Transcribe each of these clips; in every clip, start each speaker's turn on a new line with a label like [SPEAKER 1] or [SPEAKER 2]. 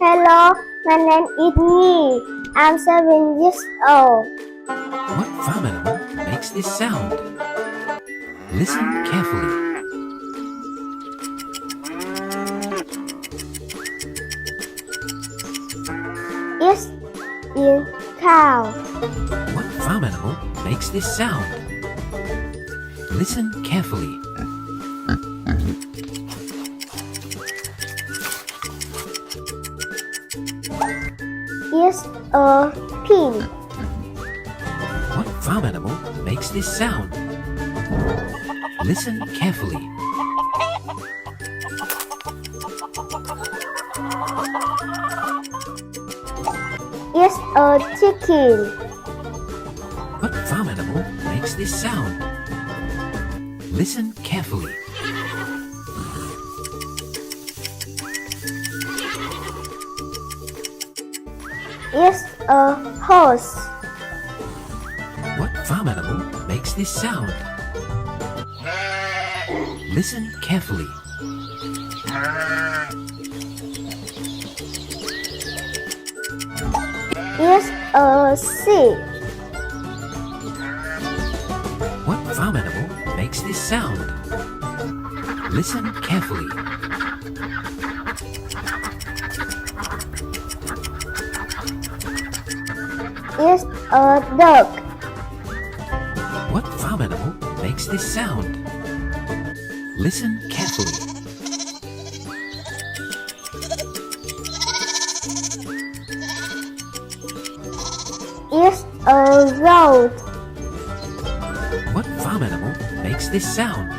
[SPEAKER 1] Hello, my name is Nhi. I'm 7 years old.
[SPEAKER 2] What farm animal makes this sound? Listen carefully.
[SPEAKER 1] It's in cow.
[SPEAKER 2] What farm animal makes this sound? Listen carefully.
[SPEAKER 1] It's a pin.
[SPEAKER 2] What farm animal makes this sound? Listen carefully.
[SPEAKER 1] It's a chicken.
[SPEAKER 2] What farm animal makes this sound? Listen carefully.
[SPEAKER 1] It's a horse.
[SPEAKER 2] What farm animal makes this sound? Listen carefully.
[SPEAKER 1] It's a sheep.
[SPEAKER 2] What farm animal makes this sound? Listen carefully.
[SPEAKER 1] It's a dog.
[SPEAKER 2] What farm animal makes this sound? Listen carefully.
[SPEAKER 1] It's a goat.
[SPEAKER 2] What farm animal makes this sound?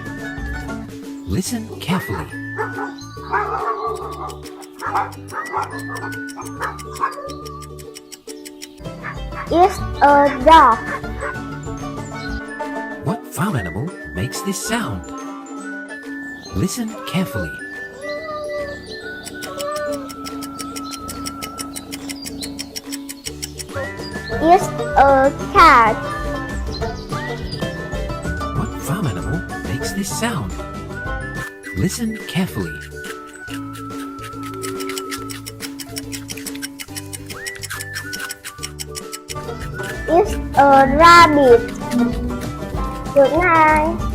[SPEAKER 2] Listen carefully.
[SPEAKER 1] It's a dog.
[SPEAKER 2] What farm animal makes this sound? Listen carefully.
[SPEAKER 1] It's a cat.
[SPEAKER 2] What farm animal makes this sound? Listen carefully.
[SPEAKER 1] It's a rabbit. Good night.